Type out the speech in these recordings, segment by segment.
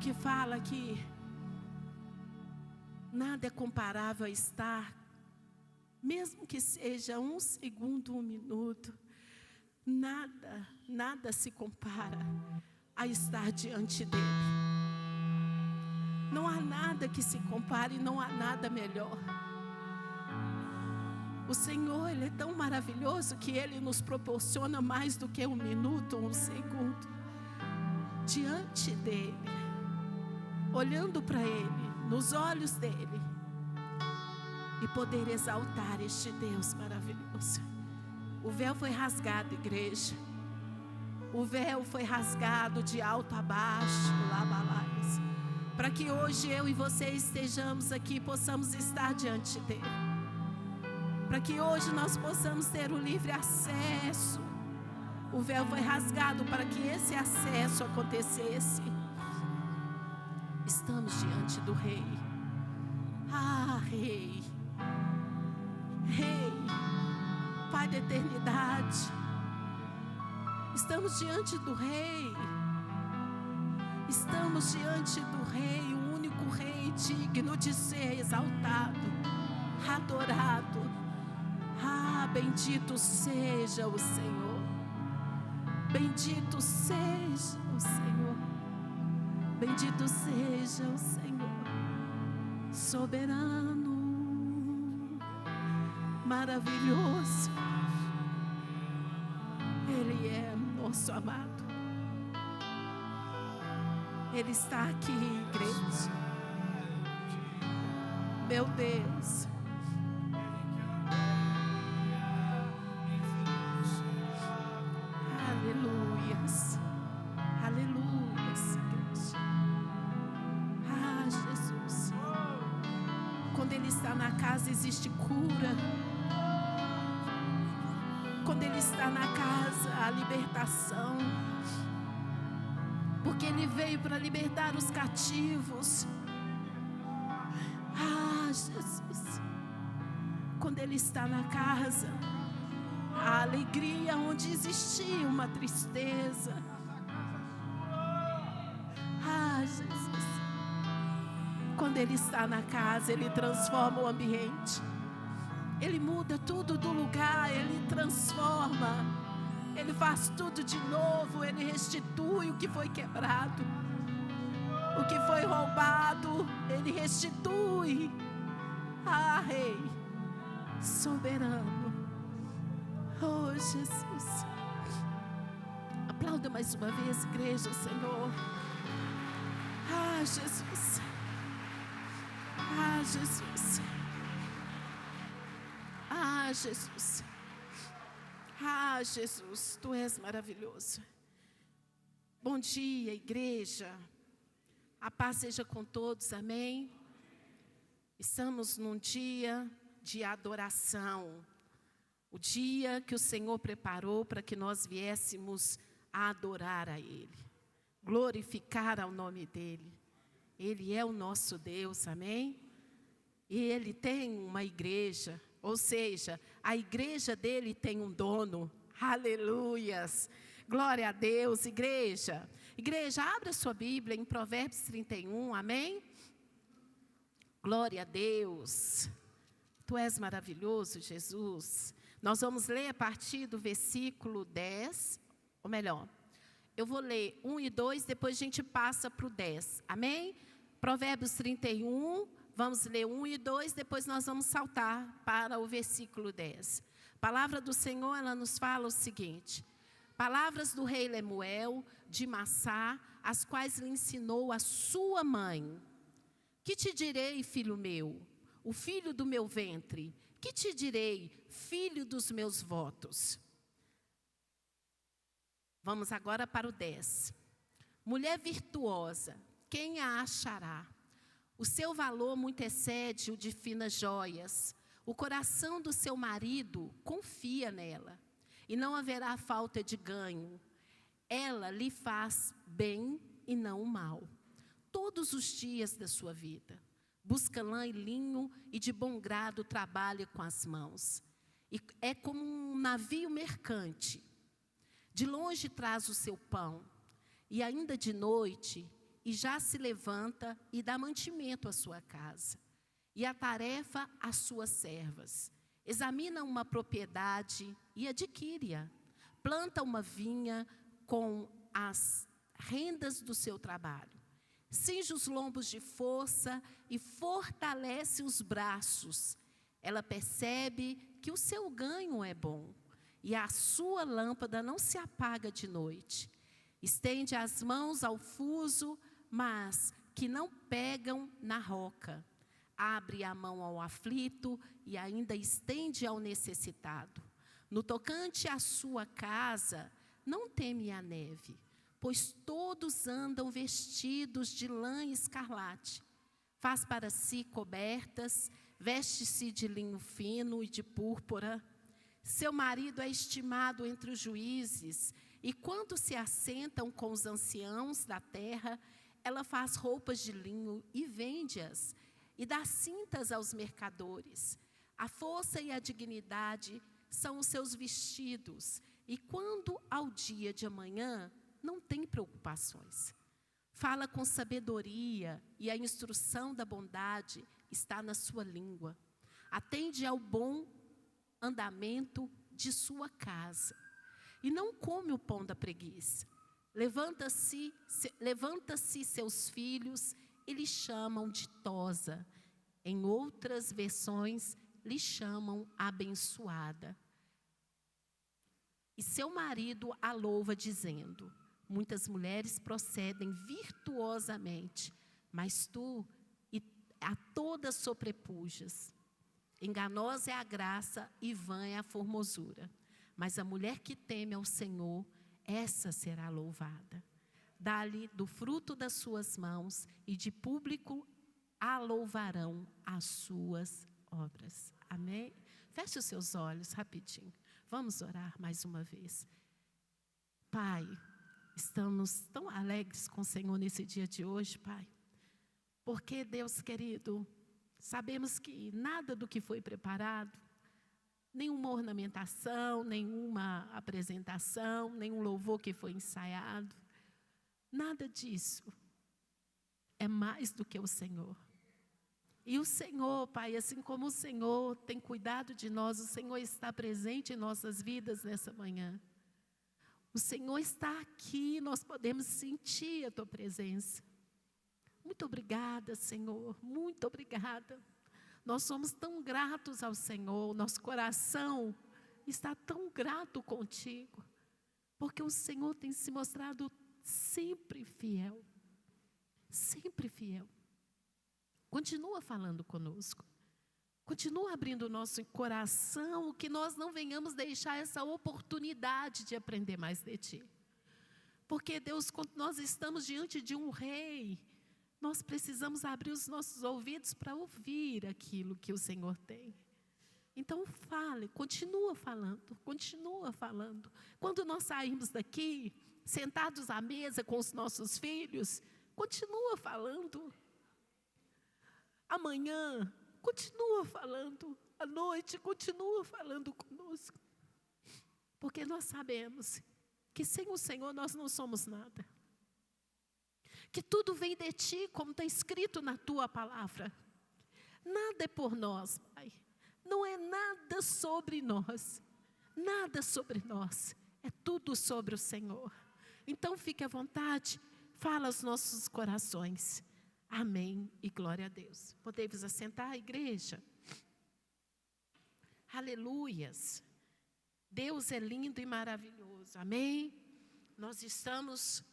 que fala que nada é comparável a estar, mesmo que seja 1 segundo, 1 minuto, nada se compara a estar diante dele. Não há nada que se compare, não há nada melhor. O Senhor, Ele é tão maravilhoso que Ele nos proporciona mais do que 1 minuto, 1 segundo. Diante dEle, olhando para Ele, nos olhos dEle, e poder exaltar este Deus maravilhoso. O véu foi rasgado, igreja. O véu foi rasgado de alto a baixo, labalais, para que hoje eu e você estejamos aqui, possamos estar diante dEle. Para que hoje nós possamos ter o livre acesso. O véu foi rasgado para que esse acesso acontecesse. Estamos diante do Rei. Ah, Rei. Rei. Pai da eternidade. Estamos diante do Rei. Estamos diante do Rei, o único Rei digno de ser exaltado, adorado. Ah, bendito seja o Senhor. Bendito seja o Senhor. Bendito seja o Senhor. Soberano, maravilhoso. Ele é nosso amado. Ele está aqui, igreja. Meu Deus. Aleluias. Aleluias, igreja. Ah, Jesus. Quando Ele está na casa, existe cura. Quando Ele está na casa, há libertação. Porque Ele veio para libertar os cativos. Ah, Jesus. Quando Ele está na casa, a alegria onde existia uma tristeza. Ah, Jesus. Quando Ele está na casa, Ele transforma o ambiente. Ele muda tudo do lugar, Ele transforma. Ele faz tudo de novo, Ele restitui o que foi quebrado. O que foi roubado, Ele restitui. Ah, Rei, soberano. Oh, Jesus. Aplauda mais uma vez, igreja, o Senhor. Ah, Jesus. Ah, Jesus. Ah, Jesus. Ah, Jesus, Tu és maravilhoso. Bom dia, igreja. A paz seja com todos, amém? Estamos num dia de adoração. O dia que o Senhor preparou para que nós viéssemos a adorar a Ele, glorificar ao nome dEle. Ele é o nosso Deus, amém? E Ele tem uma igreja, ou seja, a igreja dEle tem um dono. Aleluias! Glória a Deus, igreja. Igreja, abra sua Bíblia em Provérbios 31, amém? Glória a Deus. Tu és maravilhoso, Jesus. Nós vamos ler a partir do versículo 10, ou melhor, eu vou ler 1 e 2, depois a gente passa para o 10, amém? Provérbios 31, vamos ler 1 e 2, depois nós vamos saltar para o versículo 10. A palavra do Senhor, ela nos fala o seguinte: palavras do rei Lemuel, de Massá, as quais lhe ensinou a sua mãe. Que te direi, filho meu, o filho do meu ventre? Que te direi, filho dos meus votos? Vamos agora para o 10. Mulher virtuosa, quem a achará? O seu valor muito excede o de finas joias. O coração do seu marido confia nela, e não haverá falta de ganho. Ela lhe faz bem e não o mal, todos os dias da sua vida. Busca lã e linho e de bom grado trabalha com as mãos. E é como um navio mercante. De longe traz o seu pão, e ainda de noite e já se levanta e dá mantimento à sua casa, e a tarefa às suas servas. Examina uma propriedade e adquire-a. Planta uma vinha com as rendas do seu trabalho. Cinge os lombos de força e fortalece os braços. Ela percebe que o seu ganho é bom, e a sua lâmpada não se apaga de noite. Estende as mãos ao fuso, mas que não pegam na roca. Abre a mão ao aflito e ainda estende ao necessitado. No tocante à sua casa, não teme a neve, pois todos andam vestidos de lã escarlate. Faz para si cobertas, veste-se de linho fino e de púrpura. Seu marido é estimado entre os juízes, e quando se assentam com os anciãos da terra, ela faz roupas de linho e vende-as, e dá cintas aos mercadores. A força e a dignidade são os seus vestidos, e quando ao dia de amanhã, não tem preocupações. Fala com sabedoria, e a instrução da bondade está na sua língua. Atende ao bom andamento de sua casa, e não come o pão da preguiça. Levanta-se seus filhos e lhe chamam ditosa. Em outras versões, lhe chamam abençoada. E seu marido a louva dizendo: muitas mulheres procedem virtuosamente, mas tu a todas sobrepujas. Enganosa é a graça e vã é a formosura. Mas a mulher que teme ao Senhor, essa será louvada. Dá-lhe do fruto das suas mãos, e de público a louvarão as suas obras. Amém? Feche os seus olhos rapidinho. Vamos orar mais uma vez. Pai, estamos tão alegres com o Senhor nesse dia de hoje, Pai. Porque, Deus querido, sabemos que nada do que foi preparado, nenhuma ornamentação, nenhuma apresentação, nenhum louvor que foi ensaiado, nada disso é mais do que o Senhor. E o Senhor, Pai, assim como o Senhor tem cuidado de nós, o Senhor está presente em nossas vidas nessa manhã. O Senhor está aqui, nós podemos sentir a Tua presença. Muito obrigada, Senhor, muito obrigada. Nós somos tão gratos ao Senhor, nosso coração está tão grato contigo, porque o Senhor tem se mostrado sempre fiel, sempre fiel. Continua falando conosco, continua abrindo o nosso coração, que nós não venhamos deixar essa oportunidade de aprender mais de Ti. Porque, Deus, quando nós estamos diante de um rei, nós precisamos abrir os nossos ouvidos para ouvir aquilo que o Senhor tem. Então fale, continua falando, continua falando. Quando nós sairmos daqui, sentados à mesa com os nossos filhos, continua falando. Amanhã, continua falando. À noite, continua falando conosco. Porque nós sabemos que sem o Senhor nós não somos nada. Que tudo vem de Ti, como está escrito na Tua palavra. Nada é por nós, Pai. Não é nada sobre nós. Nada sobre nós. É tudo sobre o Senhor. Então fique à vontade, fala aos nossos corações. Amém e glória a Deus. Podemos assentar, igreja? Aleluias. Deus é lindo e maravilhoso. Amém? Nós estamos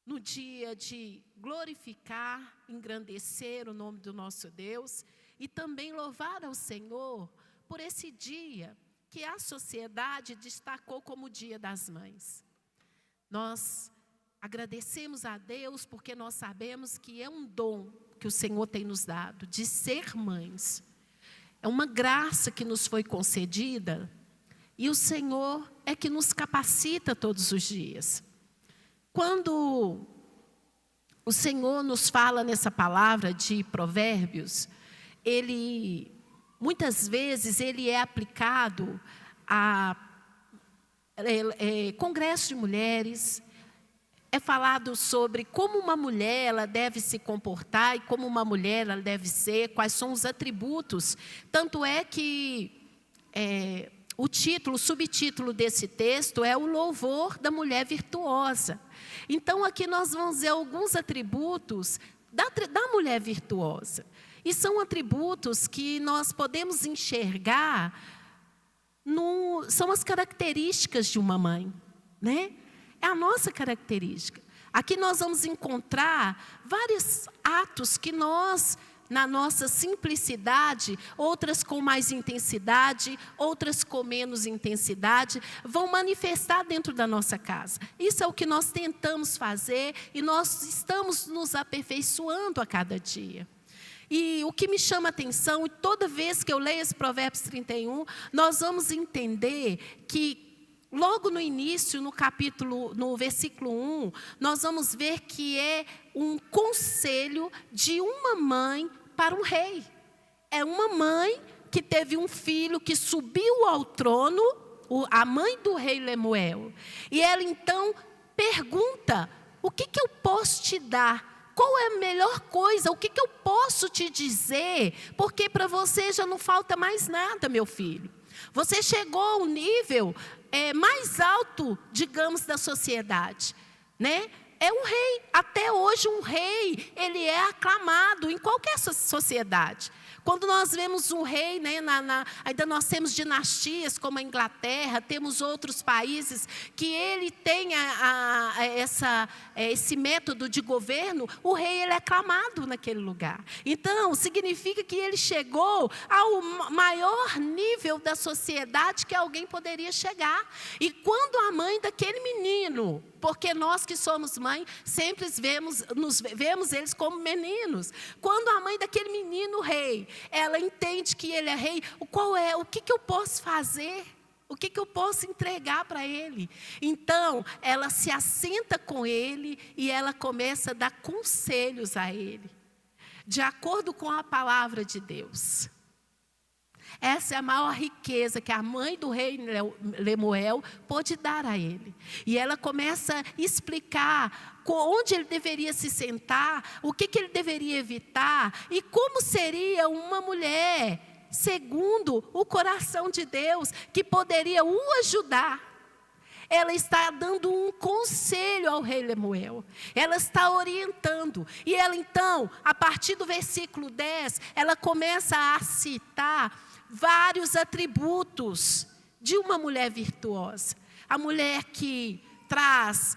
no dia de glorificar, engrandecer o nome do nosso Deus e também louvar ao Senhor por esse dia que a sociedade destacou como o Dia das Mães. Nós agradecemos a Deus porque nós sabemos que é um dom que o Senhor tem nos dado de ser mães. É uma graça que nos foi concedida e o Senhor é que nos capacita todos os dias. Quando o Senhor nos fala nessa palavra de Provérbios, muitas vezes ele é aplicado a congresso de mulheres, é falado sobre como uma mulher ela deve se comportar e como uma mulher ela deve ser, quais são os atributos. Tanto é que o subtítulo desse texto é o louvor da mulher virtuosa. Então aqui nós vamos ver alguns atributos da mulher virtuosa. E são atributos que nós podemos enxergar, são as características de uma mãe, né? É a nossa característica. Aqui nós vamos encontrar vários atos que nós, na nossa simplicidade, outras com mais intensidade, outras com menos intensidade, vão manifestar dentro da nossa casa. Isso é o que nós tentamos fazer e nós estamos nos aperfeiçoando a cada dia. E o que me chama a atenção, e toda vez que eu leio esse Provérbios 31, nós vamos entender que logo no início, no versículo 1, nós vamos ver que é um conselho de uma mãe para um rei. É uma mãe que teve um filho que subiu ao trono, a mãe do rei Lemuel. E ela então pergunta, o que eu posso te dar? Qual é a melhor coisa? O que eu posso te dizer? Porque para você já não falta mais nada, meu filho. Você chegou ao nível mais alto, digamos, da sociedade, né? É um rei. Até hoje um rei, ele é aclamado em qualquer sociedade. Quando nós vemos um rei, né, ainda nós temos dinastias como a Inglaterra, temos outros países que ele tem esse método de governo, o rei ele é aclamado naquele lugar. Então, significa que ele chegou ao maior nível da sociedade que alguém poderia chegar. E quando a mãe daquele menino, porque nós que somos mãe, sempre vemos eles como meninos. Quando a mãe daquele menino rei, ela entende que ele é rei, o que eu posso fazer? O que eu posso entregar para ele? Então, ela se assenta com ele e ela começa a dar conselhos a ele, de acordo com a palavra de Deus. Essa é a maior riqueza que a mãe do rei Lemuel pôde dar a ele. E ela começa a explicar onde ele deveria se sentar, o que ele deveria evitar e como seria uma mulher, segundo o coração de Deus, que poderia o ajudar. Ela está dando um conselho ao rei Lemuel. Ela está orientando. E ela então, a partir do versículo 10, ela começa a citar vários atributos de uma mulher virtuosa. A mulher que traz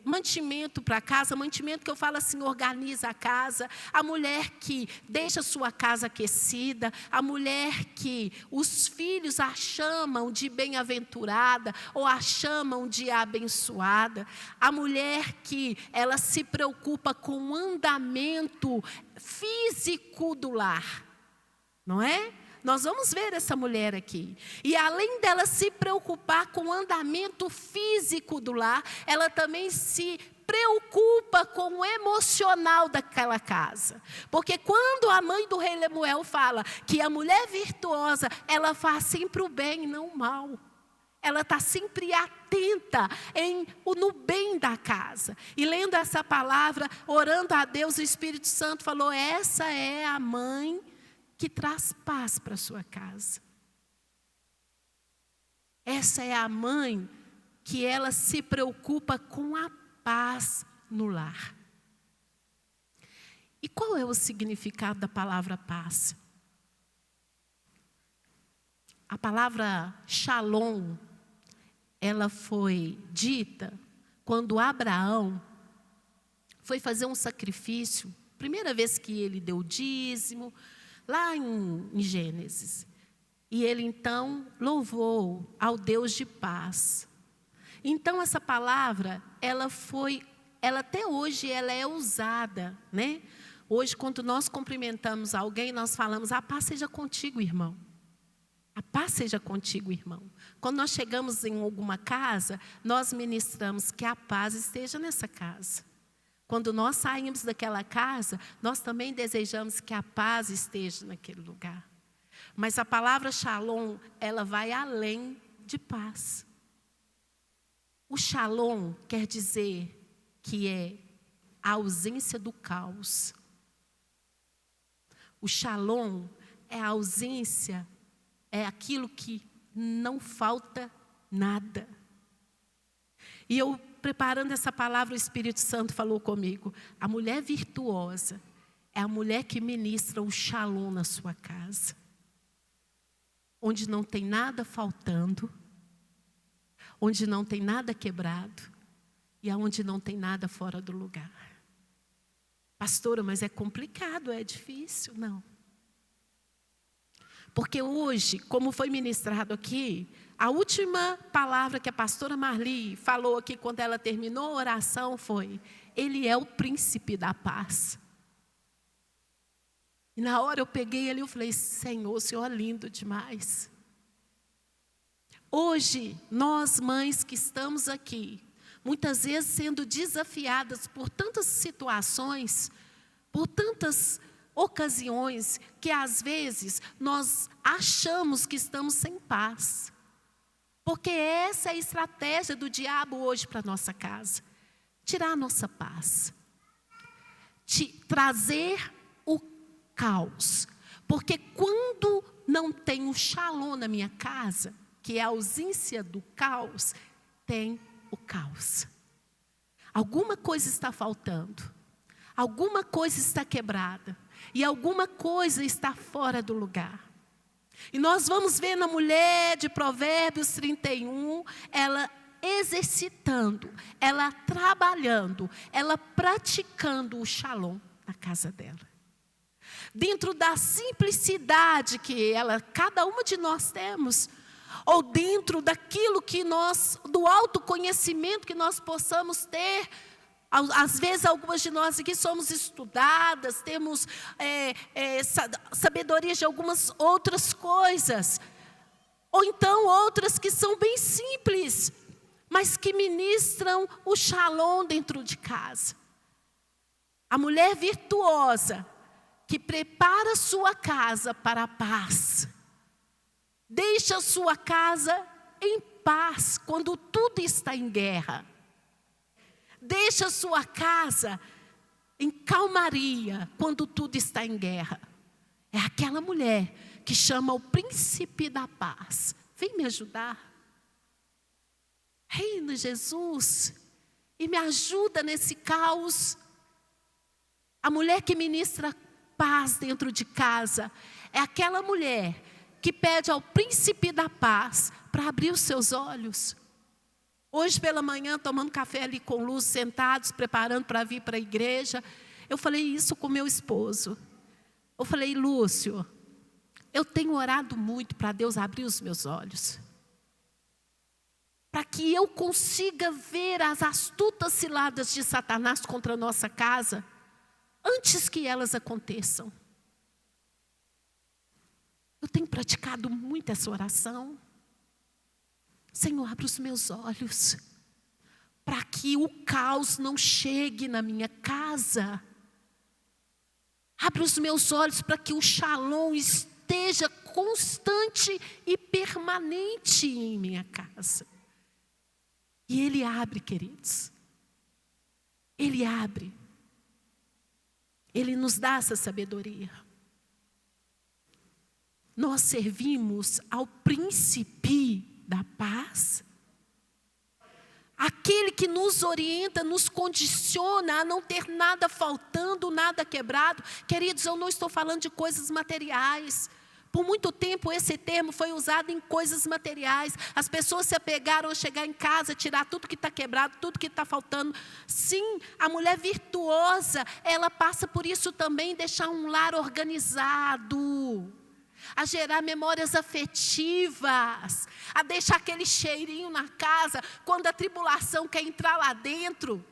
mantimento para a casa, mantimento que eu falo assim, organiza a casa, a mulher que deixa a sua casa aquecida, a mulher que os filhos a chamam de bem-aventurada ou a chamam de abençoada, a mulher que ela se preocupa com o andamento físico do lar, não é? Nós vamos ver essa mulher aqui. E além dela se preocupar com o andamento físico do lar, ela também se preocupa com o emocional daquela casa. Porque quando a mãe do rei Lemuel fala que a mulher virtuosa, ela faz sempre o bem e não o mal. Ela está sempre atenta no bem da casa. E lendo essa palavra, orando a Deus, o Espírito Santo falou, essa é a mãe que traz paz para a sua casa. Essa é a mãe que ela se preocupa com a paz no lar. E qual é o significado da palavra paz? A palavra shalom, ela foi dita quando Abraão foi fazer um sacrifício, primeira vez que ele deu dízimo, lá em Gênesis. E ele então louvou ao Deus de paz. Então essa palavra, ela até hoje ela é usada, né? Hoje quando nós cumprimentamos alguém, nós falamos, a paz seja contigo, irmão. A paz seja contigo, irmão. Quando nós chegamos em alguma casa, nós ministramos que a paz esteja nessa casa. Quando nós saímos daquela casa, nós também desejamos que a paz esteja naquele lugar. Mas a palavra shalom, ela vai além de paz. O shalom quer dizer que é a ausência do caos. O shalom é a ausência, é aquilo que não falta nada. E eu, preparando essa palavra, o Espírito Santo falou comigo: a mulher virtuosa é a mulher que ministra o shalom na sua casa. Onde não tem nada faltando, onde não tem nada quebrado e aonde não tem nada fora do lugar. Pastora, mas é complicado, é difícil? Não. Porque hoje, como foi ministrado aqui, a última palavra que a pastora Marli falou aqui quando ela terminou a oração foi: Ele é o príncipe da paz. E na hora eu peguei ele e eu falei: Senhor, o Senhor é lindo demais. Hoje, nós mães que estamos aqui, muitas vezes sendo desafiadas por tantas situações, por tantas ocasiões, que às vezes nós achamos que estamos sem paz. Porque essa é a estratégia do diabo hoje para a nossa casa. Tirar a nossa paz. Trazer o caos. Porque quando não tem o shalom na minha casa, que é a ausência do caos, tem o caos. Alguma coisa está faltando. Alguma coisa está quebrada. E alguma coisa está fora do lugar. E nós vamos ver na mulher de Provérbios 31, ela exercitando, ela trabalhando, ela praticando o shalom na casa dela. Dentro da simplicidade que cada uma de nós temos, ou dentro daquilo que do autoconhecimento que nós possamos ter. Às vezes algumas de nós aqui somos estudadas, temos sabedoria de algumas outras coisas. Ou então outras que são bem simples, mas que ministram o shalom dentro de casa. A mulher virtuosa, que prepara sua casa para a paz. Deixa a sua casa em paz quando tudo está em guerra. Deixa a sua casa em calmaria quando tudo está em guerra. É aquela mulher que chama o príncipe da paz. Vem me ajudar. Reina Jesus, e me ajuda nesse caos. A mulher que ministra paz dentro de casa é aquela mulher que pede ao príncipe da paz para abrir os seus olhos. Hoje pela manhã, tomando café ali com Luz, sentados, preparando para vir para a igreja, eu falei isso com meu esposo. Eu falei: Lúcio, eu tenho orado muito para Deus abrir os meus olhos, para que eu consiga ver as astutas ciladas de Satanás contra a nossa casa, antes que elas aconteçam. Eu tenho praticado muito essa oração. Senhor, abre os meus olhos, para que o caos não chegue na minha casa. Abre os meus olhos para que o shalom esteja constante e permanente em minha casa. E Ele abre, queridos. Ele abre. Ele nos dá essa sabedoria. Nós servimos ao príncipe da paz. Aquele que nos orienta, nos condiciona a não ter nada faltando, nada quebrado. Queridos, eu não estou falando de coisas materiais. Por muito tempo esse termo foi usado em coisas materiais. As pessoas se apegaram a chegar em casa, tirar tudo que está quebrado, tudo que está faltando. Sim, a mulher virtuosa, ela passa por isso também, deixar um lar organizado, a gerar memórias afetivas, a deixar aquele cheirinho na casa, quando a tribulação quer entrar lá dentro.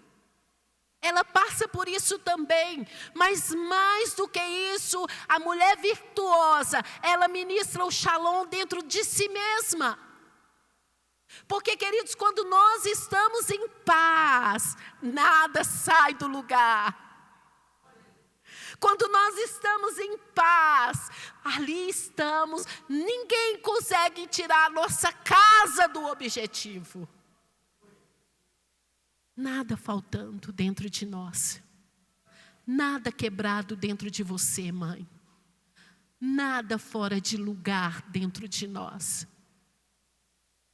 Ela passa por isso também, mas mais do que isso, a mulher virtuosa, ela ministra o shalom dentro de si mesma. Porque, queridos, quando nós estamos em paz, nada sai do lugar. Quando nós estamos em paz, ali estamos, ninguém consegue tirar a nossa casa do objetivo. Nada faltando dentro de nós. Nada quebrado dentro de você, mãe. Nada fora de lugar dentro de nós.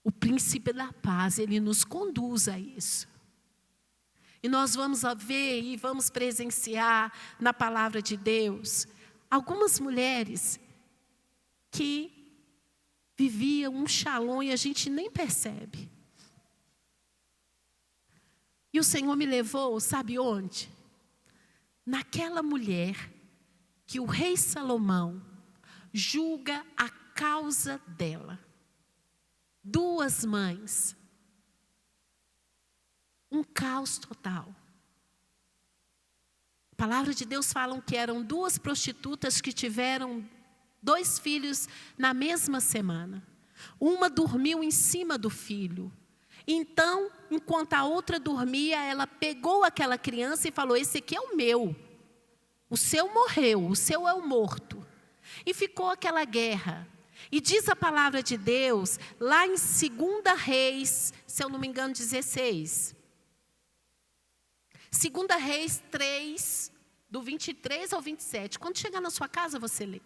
O príncipe da paz, ele nos conduz a isso. E nós vamos ver e vamos presenciar na palavra de Deus algumas mulheres que viviam um shalom e a gente nem percebe. E o Senhor me levou, sabe onde? Naquela mulher que o rei Salomão julga a causa dela. 2 mães. Um caos total. A palavra de Deus fala que eram 2 prostitutas que tiveram 2 filhos na mesma semana. Uma dormiu em cima do filho. Então, enquanto a outra dormia, ela pegou aquela criança e falou: esse aqui é o meu. O seu morreu, o seu é o morto. E ficou aquela guerra. E diz a palavra de Deus, lá em 2 Reis, se eu não me engano, 16. 2 Reis 3, do 23 ao 27. Quando chegar na sua casa, você lê.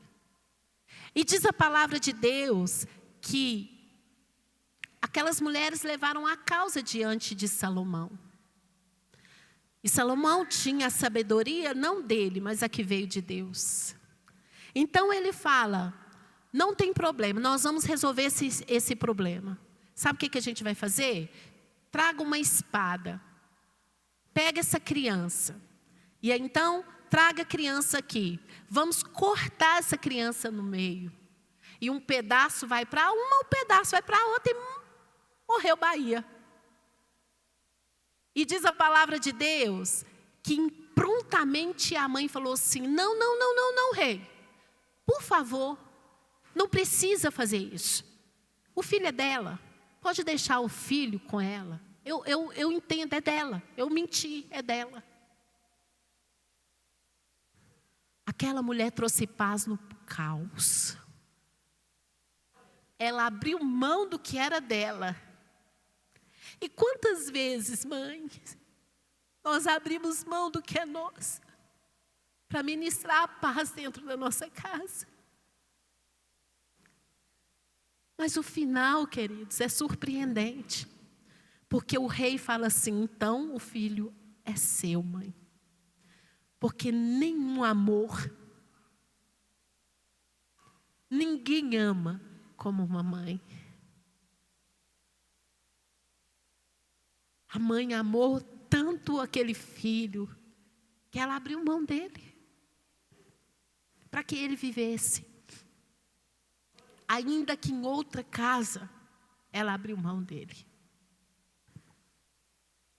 E diz a palavra de Deus que aquelas mulheres levaram a causa diante de Salomão. E Salomão tinha a sabedoria, não dele, mas a que veio de Deus. Então ele fala: não tem problema, nós vamos resolver esse problema. Sabe o que a gente vai fazer? Traga uma espada. Pega essa criança. E aí, então, traga a criança aqui. Vamos cortar essa criança no meio. E um pedaço vai para uma, um pedaço vai para a outra e morreu Bahia. E diz a palavra de Deus que prontamente a mãe falou assim: não, rei. Por favor, não precisa fazer isso. O filho é dela. Pode deixar o filho com ela. Eu entendo, é dela. Eu menti, é dela. Aquela mulher trouxe paz no caos. Ela abriu mão do que era dela. E quantas vezes, mãe, nós abrimos mão do que é nosso para ministrar a paz dentro da nossa casa? Mas o final, queridos, é surpreendente. Porque o rei fala assim: então o filho é seu, mãe. Porque nenhum amor, ninguém ama como uma mãe. A mãe amou tanto aquele filho que ela abriu mão dele para que ele vivesse. Ainda que em outra casa, ela abriu mão dele.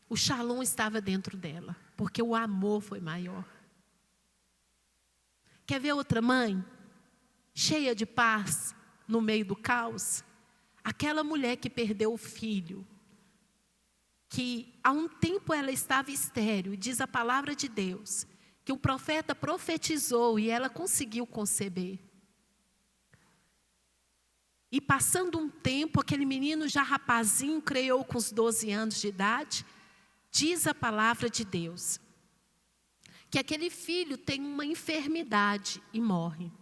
O shalom estava dentro dela, porque o amor foi maior. Quer ver outra mãe? Cheia de paz, no meio do caos? Aquela mulher que perdeu o filho, que há um tempo ela estava estéril, e diz a palavra de Deus, que o profeta profetizou e ela conseguiu conceber. E passando um tempo, aquele menino já rapazinho, criou com os 12 anos de idade, diz a palavra de Deus, que aquele filho tem uma enfermidade e morre.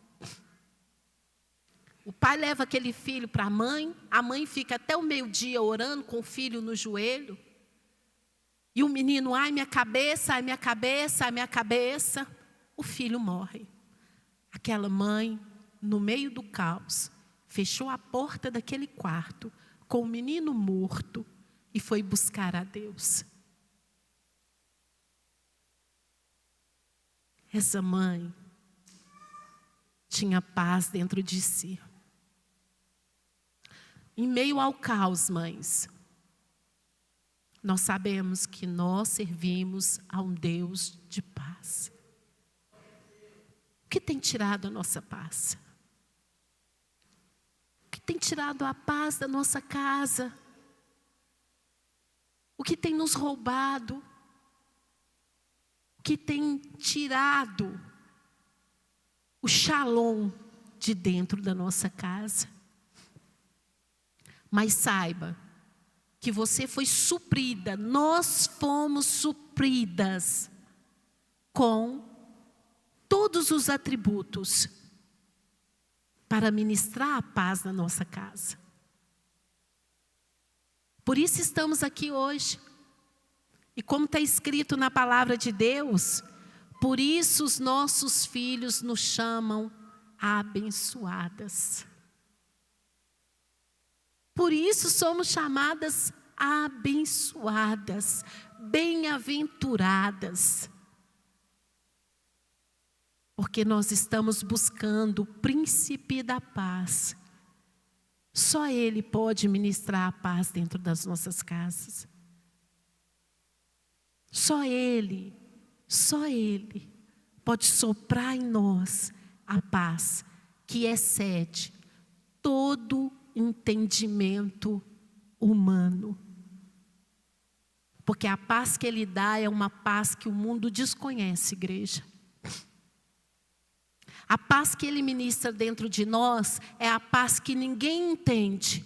O pai leva aquele filho para a mãe fica até o meio-dia orando com o filho no joelho. E o menino: ai minha cabeça, ai minha cabeça, ai minha cabeça. O filho morre. Aquela mãe, no meio do caos, fechou a porta daquele quarto com o menino morto e foi buscar a Deus. Essa mãe tinha paz dentro de si. Em meio ao caos, mães, nós sabemos que nós servimos a um Deus de paz. O que tem tirado a nossa paz? O que tem tirado a paz da nossa casa? O que tem nos roubado? O que tem tirado o shalom de dentro da nossa casa? Mas saiba que você foi suprida, nós fomos supridas com todos os atributos para ministrar a paz na nossa casa. Por isso estamos aqui hoje. E como está escrito na palavra de Deus, por isso os nossos filhos nos chamam abençoadas. Por isso somos chamadas abençoadas, bem-aventuradas. Porque nós estamos buscando o príncipe da paz. Só Ele pode ministrar a paz dentro das nossas casas. Só Ele pode soprar em nós a paz que excede todo entendimento humano. Porque a paz que Ele dá é uma paz que o mundo desconhece, igreja. A paz que Ele ministra dentro de nós é a paz que ninguém entende.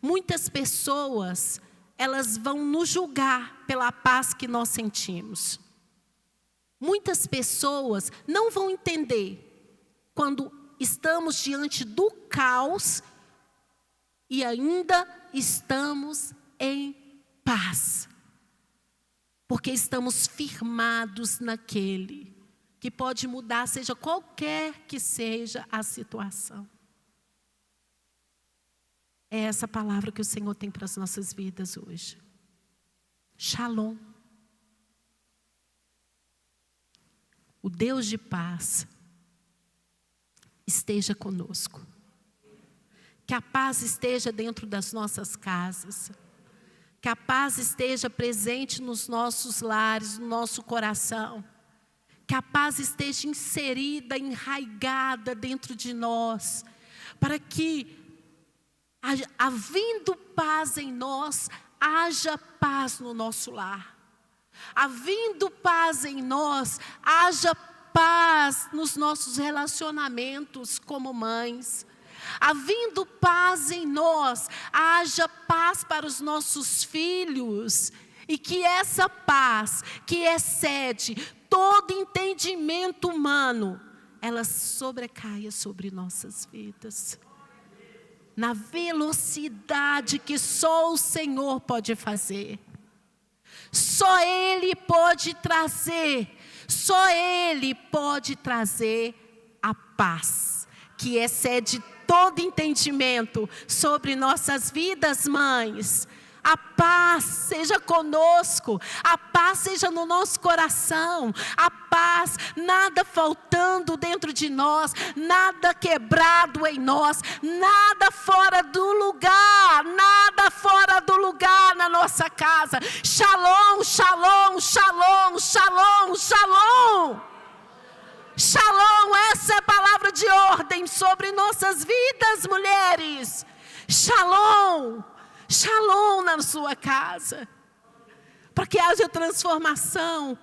Muitas pessoas, elas vão nos julgar pela paz que nós sentimos. Muitas pessoas não vão entender quando estamos diante do caos e ainda estamos em paz. Porque estamos firmados naquele que pode mudar, seja qualquer que seja a situação. É essa palavra que o Senhor tem para as nossas vidas hoje. Shalom. O Deus de paz esteja conosco. Que a paz esteja dentro das nossas casas. Que a paz esteja presente nos nossos lares, no nosso coração. Que a paz esteja inserida, enraigada dentro de nós, para que, havendo paz em nós, haja paz no nosso lar. Havendo paz em nós, haja paz nos nossos relacionamentos como mães. Havendo paz em nós, haja paz para os nossos filhos. E que essa paz, que excede todo entendimento humano, ela sobrecaia sobre nossas vidas. Na velocidade que só o Senhor pode fazer. Só Ele pode trazer a paz, que excede todo entendimento sobre nossas vidas, mães. A paz seja conosco, a paz seja no nosso coração, a paz, nada faltando dentro de nós, nada quebrado em nós, nada fora do lugar na nossa casa. Shalom, shalom, shalom, shalom, shalom. Shalom, essa é a palavra de ordem sobre nossas vidas, mulheres. Shalom. Shalom na sua casa. Para que haja transformação,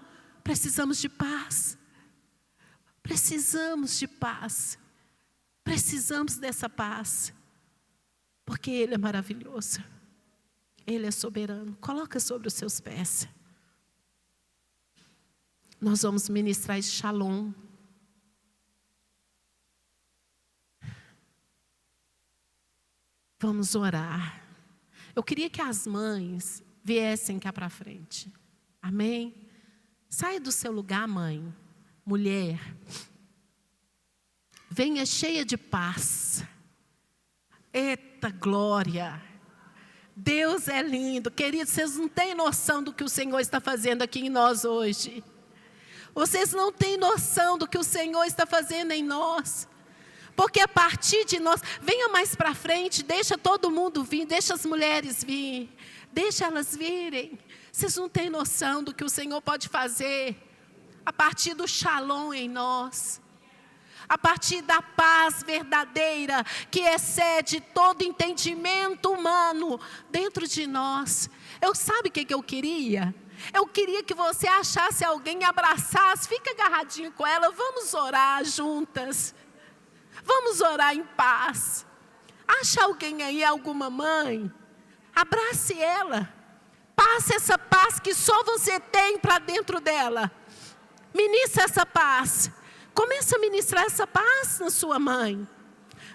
precisamos de paz. Precisamos de paz. Precisamos dessa paz. Porque Ele é maravilhoso. Ele é soberano. Coloca sobre os seus pés. Nós vamos ministrar esse shalom. Vamos orar. Eu queria que as mães viessem cá para frente. Amém? Saia do seu lugar, mãe. Mulher. Venha cheia de paz. Eita glória. Deus é lindo. Queridos, vocês não têm noção do que o Senhor está fazendo aqui em nós hoje. Vocês não têm noção do que o Senhor está fazendo em nós. Porque a partir de nós, venha mais para frente, deixa todo mundo vir, deixa as mulheres vir, deixa elas virem. Vocês não têm noção do que o Senhor pode fazer a partir do shalom em nós. A partir da paz verdadeira que excede todo entendimento humano dentro de nós. Sabe o que eu queria? Eu queria que você achasse alguém e abraçasse, fica agarradinho com ela, vamos orar juntas. Vamos orar em paz. Acha alguém aí, alguma mãe? Abrace ela. Passe essa paz que só você tem para dentro dela. Ministra essa paz. Começa a ministrar essa paz na sua mãe.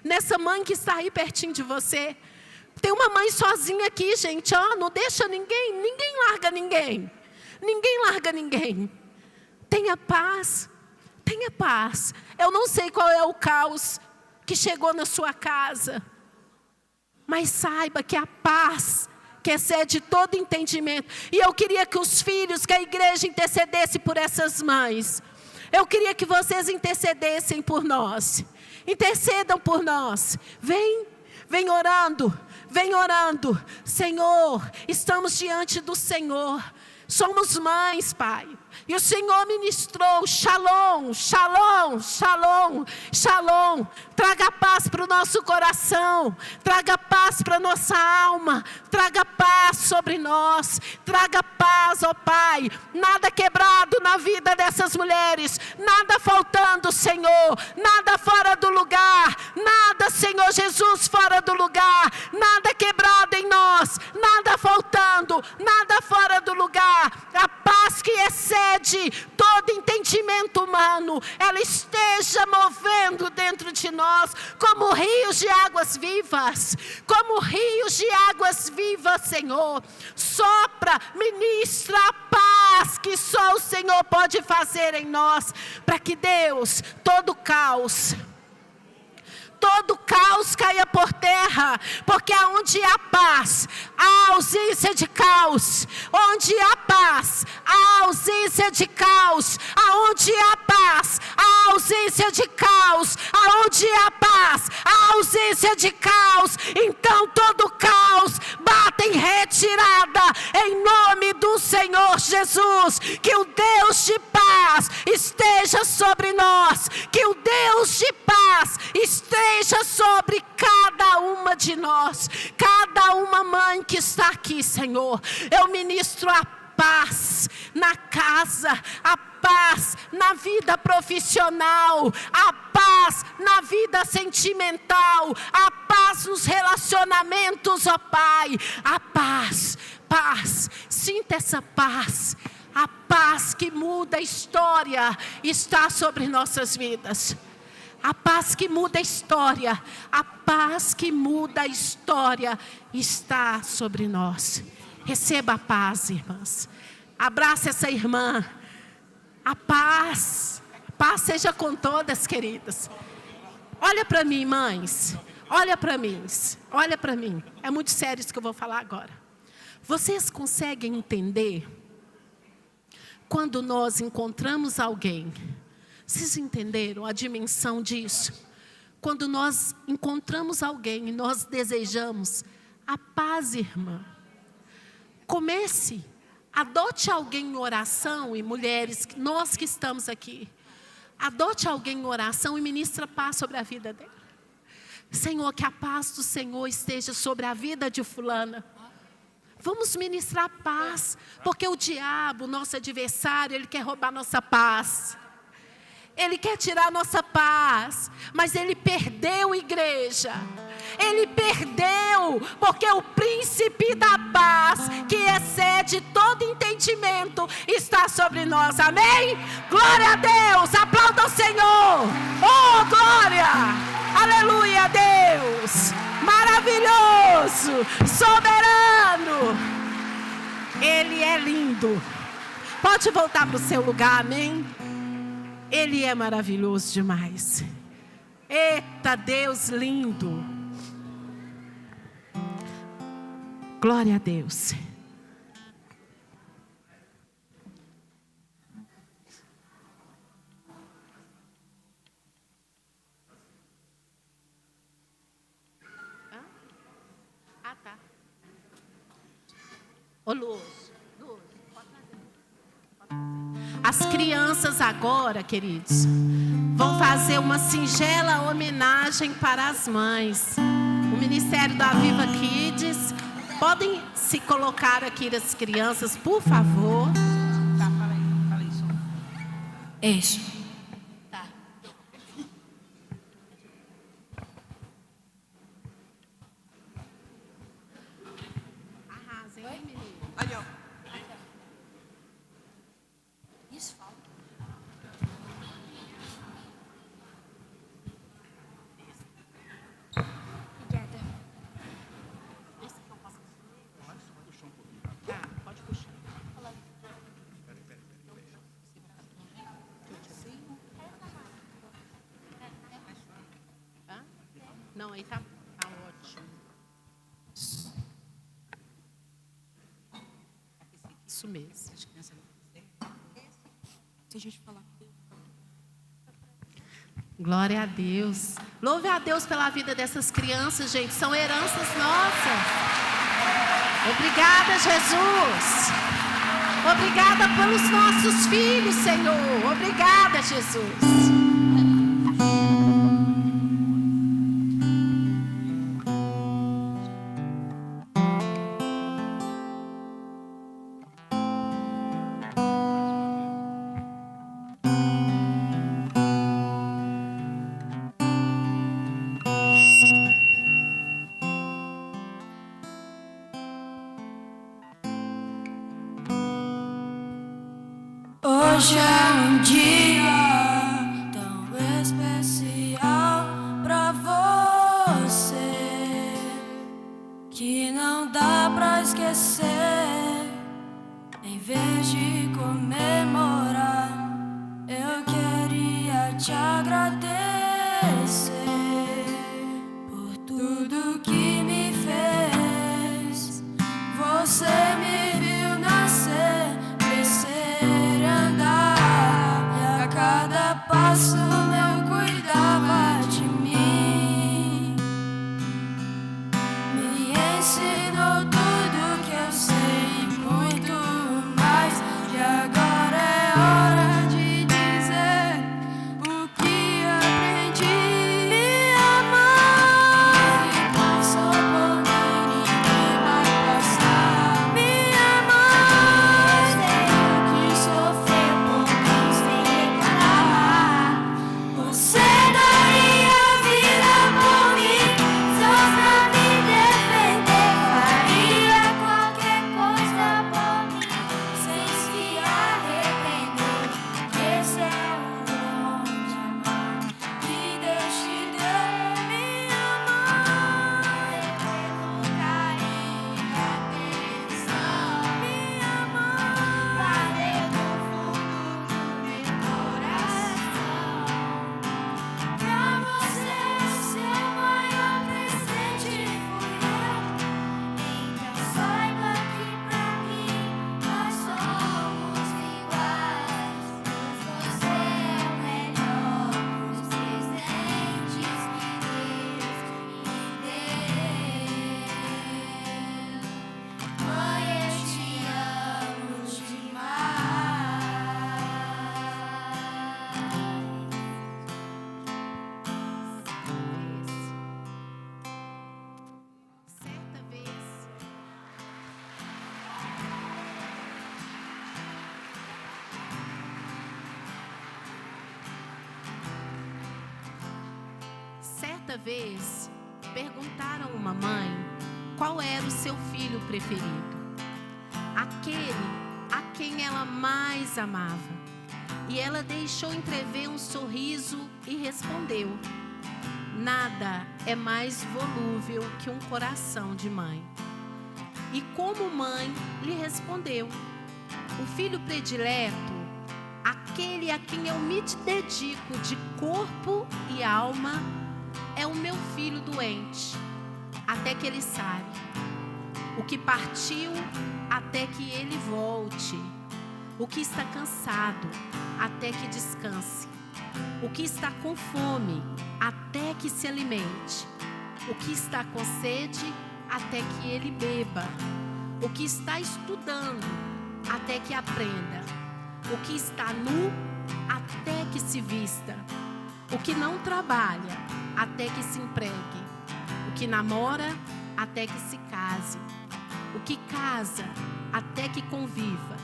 Nessa mãe que está aí pertinho de você. Tem uma mãe sozinha aqui, gente. Não deixa ninguém. Ninguém larga ninguém. Ninguém larga ninguém. Tenha paz. Tenha paz. Eu não sei qual é o caos que chegou na sua casa. Mas saiba que a paz que excede todo entendimento. E eu queria que os filhos, que a igreja intercedesse por essas mães. Eu queria que vocês intercedessem por nós. Intercedam por nós. Vem orando. Vem orando. Senhor, estamos diante do Senhor. Somos mães, Pai. E o Senhor ministrou shalom, shalom, shalom, shalom. Traga paz para o nosso coração. Traga paz para a nossa alma. Traga paz sobre nós. Traga paz, ó Pai. Nada quebrado na vida dessas mulheres. Nada faltando, Senhor. Nada fora do lugar. Nada, Senhor Jesus, fora do lugar. Nada quebrado em nós. Nada faltando. Nada fora do lugar. A paz que excede todo entendimento humano, ela esteja movendo dentro de nós, como rios de águas vivas, como rios de águas vivas, Senhor. Sopra, ministra a paz que só o Senhor pode fazer em nós, para que Deus, todo caos caia por terra, porque aonde há paz, há ausência de caos. Onde há paz, há ausência de caos. Aonde há paz, há ausência de caos. Aonde há paz, há ausência de caos. Então todo caos bata em retirada, em nome do Senhor Jesus. Que o Deus de paz esteja sobre nós. Que o Deus de paz esteja sobre cada uma de nós, cada uma mãe que está aqui, Senhor. Eu ministro a paz na casa, a paz na vida profissional, a paz na vida sentimental, a paz nos relacionamentos, ó Pai. A paz, paz, sinta essa paz. A paz que muda a história está sobre nossas vidas. A paz que muda a história, a paz que muda a história está sobre nós. Receba a paz, irmãs. Abraça essa irmã. A paz seja com todas, queridas. Olha para mim, mães. Olha para mim. Olha para mim. É muito sério isso que eu vou falar agora. Vocês conseguem entender quando nós encontramos alguém? Vocês entenderam a dimensão disso? Quando nós encontramos alguém e nós desejamos a paz, irmã. Adote alguém em oração, e mulheres, nós que estamos aqui. Adote alguém em oração e ministra paz sobre a vida dela. Senhor, que a paz do Senhor esteja sobre a vida de fulana. Vamos ministrar paz, porque o diabo, nosso adversário, ele quer roubar nossa paz. Ele quer tirar nossa paz, mas ele perdeu, igreja. Ele perdeu, porque o príncipe da paz, que excede todo entendimento, está sobre nós. Amém? Glória a Deus, aplauda o Senhor. Oh, glória! Aleluia a Deus! Maravilhoso, soberano. Ele é lindo. Pode voltar para o seu lugar, amém? Ele é maravilhoso demais. Eita, Deus lindo. Glória a Deus. Tá. Ô, Luz. As crianças agora, queridos, vão fazer uma singela homenagem para as mães. O Ministério da Viva Kids, podem se colocar aqui as crianças, por favor. Tá, fala aí só. Eixo. Tá. Não, aí tá ótimo. Isso mesmo. Se a gente falar. Glória a Deus. Louve a Deus pela vida dessas crianças, gente. São heranças nossas. Obrigada, Jesus. Obrigada pelos nossos filhos, Senhor. Obrigada, Jesus. Hoje é um dia tão especial pra você que não dá pra esquecer. Em vez de comemorar, eu queria te agradecer por tudo que me fez. Você me viu nascer, crescer, andar, e a cada passo eu cuidava de mim. Me ensinou tudo que eu sei e muito mais. E agora é hora de dizer o que aprendi. Minha mãe passou por mim, ninguém vai passar. Minha mãe sei o que sofreu por mim sem reclamar. Você daria a vida por mim, só pra me defender. Faria qualquer coisa por mim, sem se arrepender. Esse é o dom de amar que Deus te deu. Minha mãe, pelo carinho e atenção. Minha mãe, valeu do fundo do meu coração. Pra você, seu maior presente fui eu. Então saiba que pra mim nós somos iguais. Pois você é o melhor dos presentes que Deus me deu. Mãe, eu te amo Certa vez, certa vez, perguntaram a uma mãe qual era o seu filho preferido, aquele a quem ela mais amava. E ela deixou entrever um sorriso e respondeu: nada é mais volúvel que um coração de mãe. E como mãe, lhe respondeu: o filho predileto, aquele a quem eu me dedico de corpo e alma, é o meu filho doente, até que ele sare. O que partiu, até que ele volte. O que está cansado, até que descanse. O que está com fome, até que se alimente. O que está com sede, até que ele beba. O que está estudando, até que aprenda. O que está nu, até que se vista. O que não trabalha, até que se empregue. O que namora, até que se case. O que casa, até que conviva.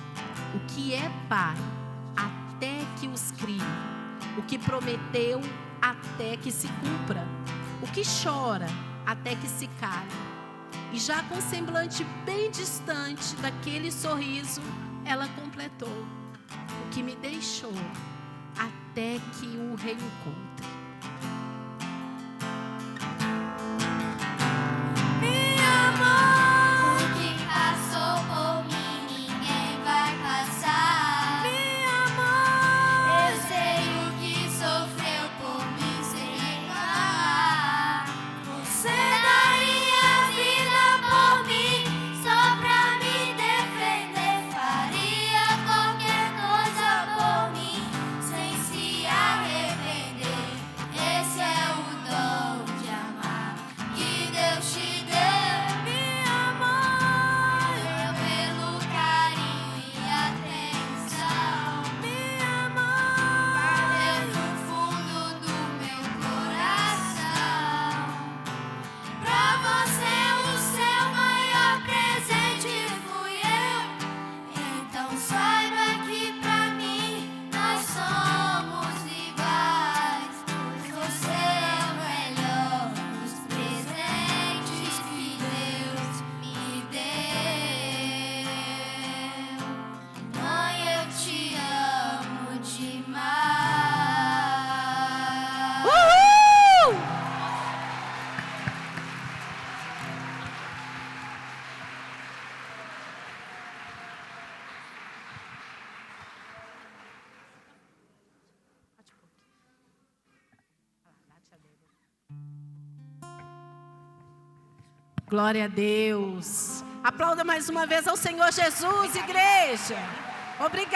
O que é pai, até que os crie. O que prometeu, até que se cumpra. O que chora, até que se cale. E já com semblante bem distante daquele sorriso, ela completou: o que me deixou, até que o reencontre. Minha mãe, o que passou por mim ninguém vai passar. Minha mãe, eu sei o que sofreu por mim sem reclamar. Glória a Deus. Aplauda mais uma vez ao Senhor Jesus, igreja. Obrigada.